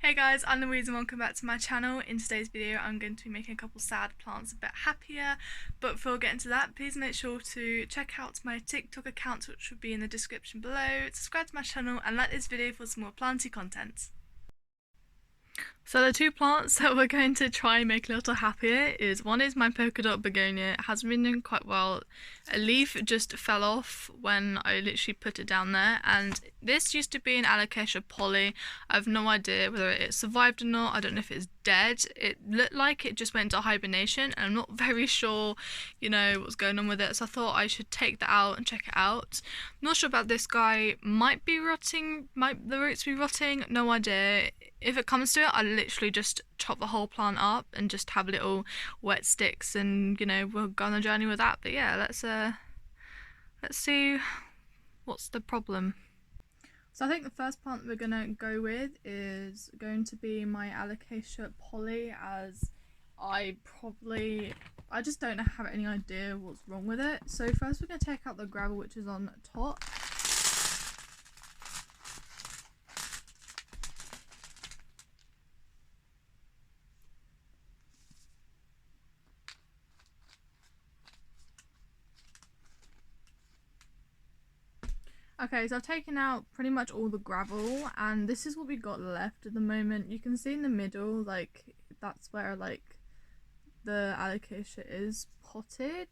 Hey guys, I'm Louise and welcome back to my channel. In today's video I'm going to be making a couple sad plants a bit happier, but before getting to that, please make sure to check out my TikTok account, which will be in the description below, subscribe to my channel and like this video for some more planty content. So the two plants that we're going to try and make a little happier is, one is my Polka Dot Begonia. It has been doing quite well. A leaf just fell off when I literally put it down there, and this used to be an alocasia poly. I have no idea whether it survived or not. I don't know if it's dead. It looked like it just went into hibernation, and I'm not very sure, what's going on with it. So I thought I should take that out and check it out. I'm not sure about this guy. Might be rotting. Might the roots be rotting? No idea. If it comes to it, I literally just chop the whole plant up and just have little wet sticks, and we'll go on a journey with that. But yeah, let's see what's the problem. So I think the first plant we're gonna go with is going to be my alocasia poly, as I just don't have any idea what's wrong with it. So first we're gonna take out the gravel which is on top. Okay, so I've taken out pretty much all the gravel, and this is what we got left at the moment. You can see in the middle, like, that's where, like, the alocasia is potted.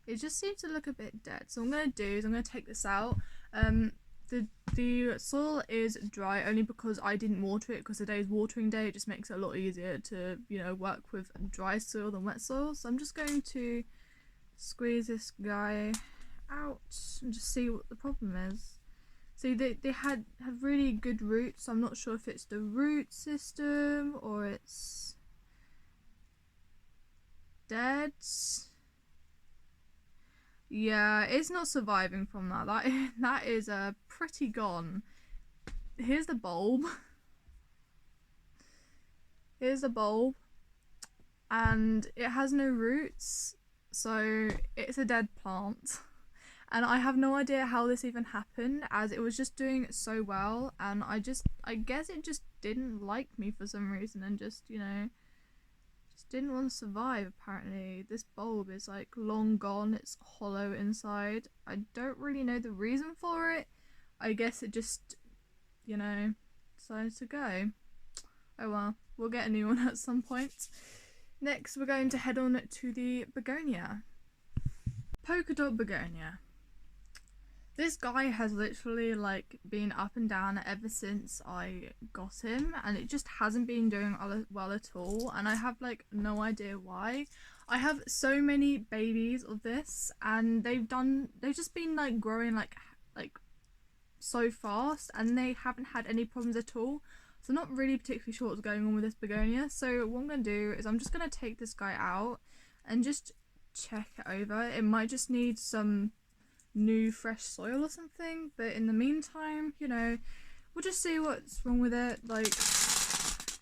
It just seems to look a bit dead. So what I'm going to do is I'm going to take this out. The soil is dry only because I didn't water it, because today's watering day. It just makes it a lot easier to, work with dry soil than wet soil. So I'm just going to squeeze this guy out and just see what the problem is. See, they have really good roots, so I'm not sure if it's the root system or it's dead. Yeah, it's not surviving from that. That is pretty gone. Here's the bulb. Here's the bulb, and it has no roots, so it's a dead plant. And I have no idea how this even happened, as it was just doing so well, and I guess it just didn't like me for some reason, and just didn't want to survive. Apparently this bulb is like long gone, it's hollow inside. I don't really know the reason for it. I guess it just decided to go. Oh well, we'll get a new one at some point. Next we're going to head on to the begonia. Polka Dot Begonia. This guy has literally like been up and down ever since I got him, and it just hasn't been doing well at all, and I have like no idea why. I have so many babies of this, and they've just been like growing like so fast, and they haven't had any problems at all. So I'm not really particularly sure what's going on with this begonia. So what I'm gonna do is I'm just gonna take this guy out and just check it over. It might just need some new fresh soil or something, but in the meantime, we'll just see what's wrong with it. Like,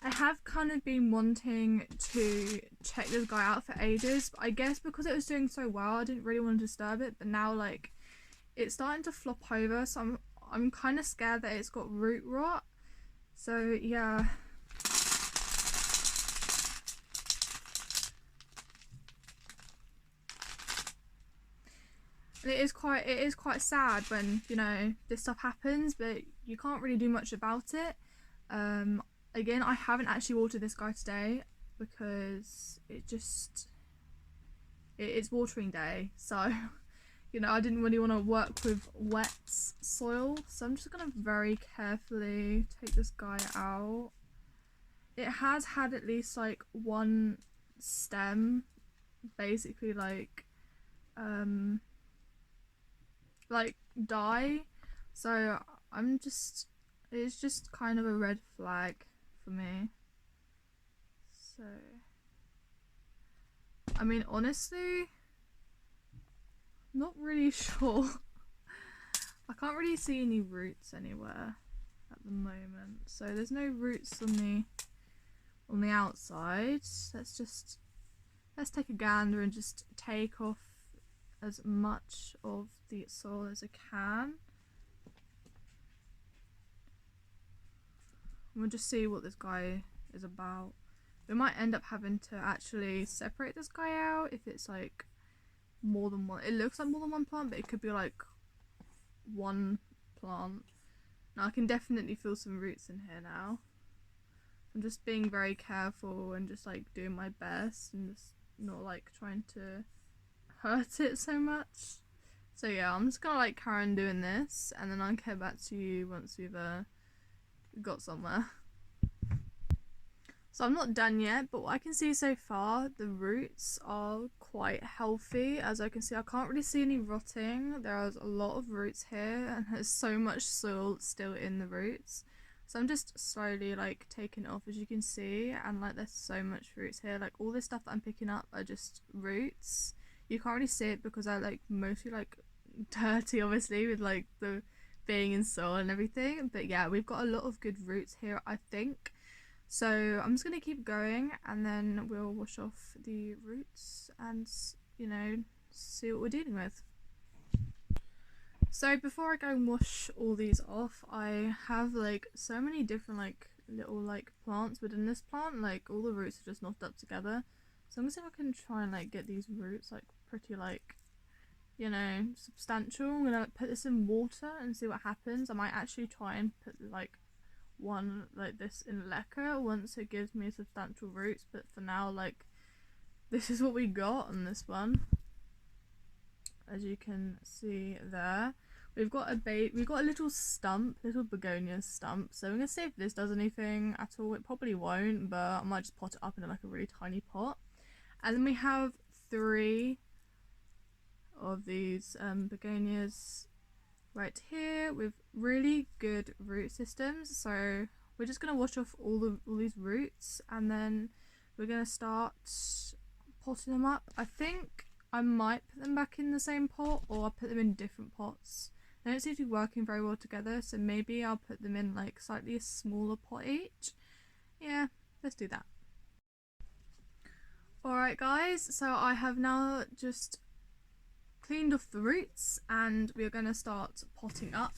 I have kind of been wanting to check this guy out for ages, but I guess because it was doing so well, I didn't really want to disturb it. But now, like, it's starting to flop over, so I'm kind of scared that it's got root rot. So yeah. It is quite sad when this stuff happens, but you can't really do much about it. Again, I haven't actually watered this guy today because it's watering day, so I didn't really want to work with wet soil, so I'm just gonna very carefully take this guy out. It has had at least like one stem basically die, so it's just kind of a red flag for me. So I mean, honestly, not really sure. I can't really see any roots anywhere at the moment, so there's no roots on the outside. Let's take a gander and just take off as much of the soil as I can. we'll just see what this guy is about. We might end up having to actually separate this guy out if it's like more than one. It looks like more than one plant, but it could be like one plant. Now I can definitely feel some roots in here now. I'm just being very careful and just like doing my best and just not like trying to hurt it so much. So yeah, I'm just gonna like carry on doing this, and then I'll get back to you once we've got somewhere. So I'm not done yet, but what I can see so far, the roots are quite healthy. As I can see, I can't really see any rotting. There's a lot of roots here, and there's so much soil still in the roots. So I'm just slowly like taking it off, as you can see, and like there's so much roots here. Like all this stuff that I'm picking up are just roots. You can't really see it because I like mostly like dirty, obviously, with like the being in soil and everything. But yeah, we've got a lot of good roots here, I think. So I'm just going to keep going, and then we'll wash off the roots and, you know, see what we're dealing with. So before I go and wash all these off, I have like so many different like little like plants within this plant. Like all the roots are just knotted up together. So I'm going to see if I can try and like get these roots like pretty like, you know, substantial. I'm going to put this in water and see what happens. I might actually try and put like one like this in lacquer once it gives me substantial roots, but for now, like, this is what we got on this one. As you can see there, we've got a little stump, little begonia stump. So I'm gonna see if this does anything at all. It probably won't, but I might just pot it up in like a really tiny pot. And then we have 3 of these begonias right here with really good root systems. So we're just gonna wash off all these roots, and then we're gonna start potting them up. I think I might put them back in the same pot, or I'll put them in different pots. They don't seem to be working very well together, so maybe I'll put them in like slightly a smaller pot each. Yeah, let's do that. Alright guys, so I have now just cleaned off the roots, and we're going to start potting up.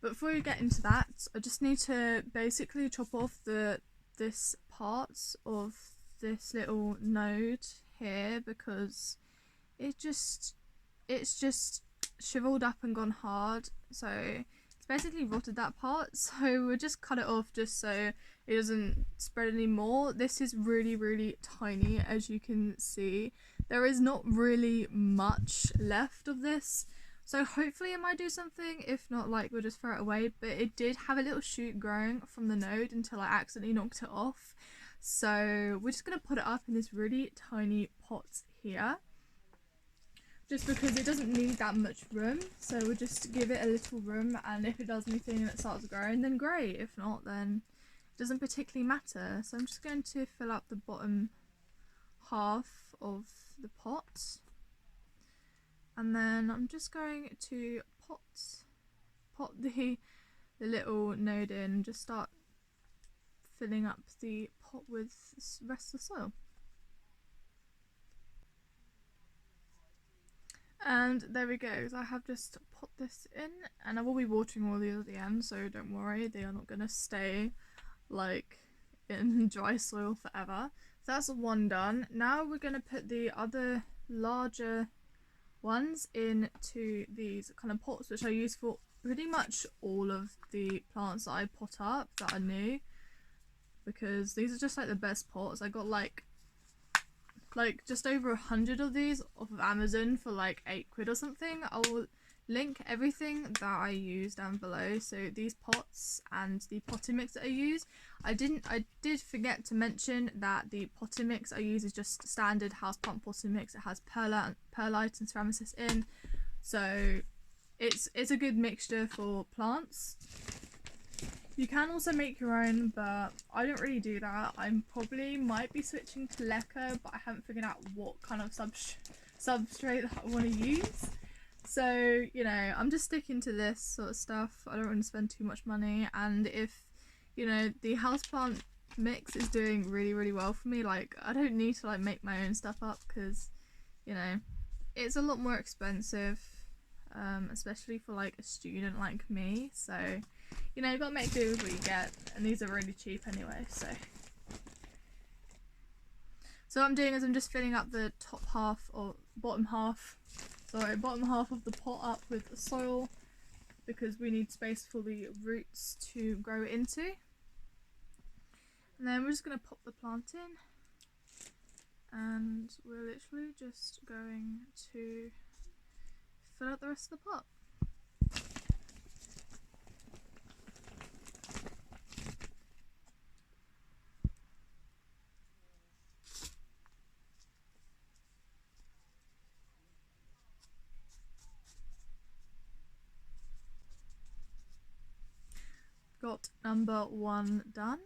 But before we get into that, I just need to basically chop off this part of this little node here, because it's just shriveled up and gone hard. So it's basically rotted that part, so we'll just cut it off just so it doesn't spread anymore. This is really tiny, as you can see. There is not really much left of this, so hopefully it might do something. If not, like, we'll just throw it away. But it did have a little shoot growing from the node until I accidentally knocked it off. So we're just going to put it up in this really tiny pot here, just because it doesn't need that much room. So we'll just give it a little room, and if it does anything and it starts growing, then great. If not, then it doesn't particularly matter. So I'm just going to fill up the bottom half of the pot, and then I'm just going to pot the little node in and just start filling up the pot with the rest of the soil. And there we go. So I have just put this in, and I will be watering all these at the end, so don't worry, they are not going to stay like in dry soil forever. So that's one done. Now we're going to put the other larger ones into these kind of pots, which I use for pretty much all of the plants that I pot up that are new, because these are just like the best pots. I got like just over 100 of these off of Amazon for like £8 or something. I will link everything that I use down below. So these pots and the potting mix that I use, I did forget to mention that the potting mix I use is just standard houseplant potting mix. It has perlite and ceramicus in, so it's a good mixture for plants. You can also make your own, but I don't really do that. I probably might be switching to lacquer, but I haven't figured out what kind of substrate that I want to use. So, you know, I'm just sticking to this sort of stuff. I don't want to spend too much money, and if, you know, the houseplant mix is doing really well for me, like, I don't need to like make my own stuff up, because, you know, it's a lot more expensive, especially for like a student like me. So you know, you gotta make do with what you get, and these are really cheap anyway, so. So what I'm doing is I'm just filling up the top half, or bottom half of the pot up with soil, because we need space for the roots to grow into. And then we're just going to pop the plant in, and we're literally just going to fill out the rest of the pot. Got number 1 done.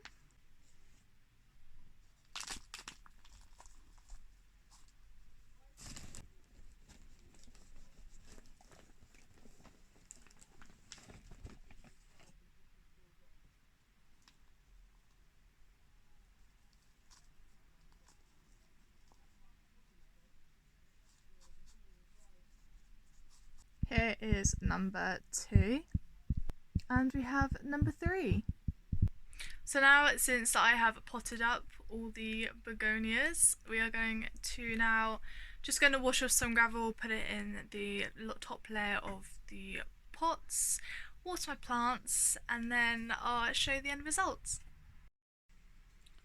Here is number 2, and we have number 3. So now, since I have potted up all the begonias, we are going to just going to wash off some gravel, put it in the top layer of the pots, water my plants, and then I'll show you the end results.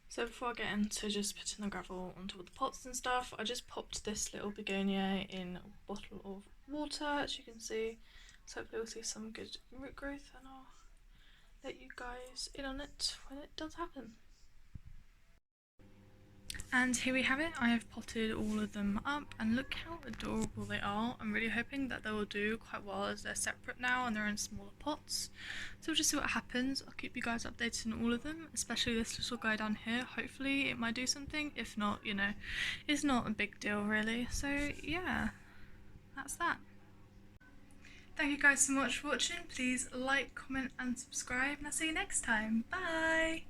So before I get into just putting the gravel onto all the pots and stuff, I just popped this little begonia in a bottle of water, as you can see. So hopefully we'll see some good root growth, and I'll let you guys in on it when it does happen. And here we have it. I have potted all of them up, and look how adorable they are. I'm really hoping that they will do quite well, as they're separate now and they're in smaller pots. So we'll just see what happens. I'll keep you guys updated on all of them, especially this little guy down here. Hopefully it might do something. If not, you know, it's not a big deal really. So yeah, that's that. Thank you guys so much for watching. Please like, comment and subscribe, and I'll see you next time. Bye!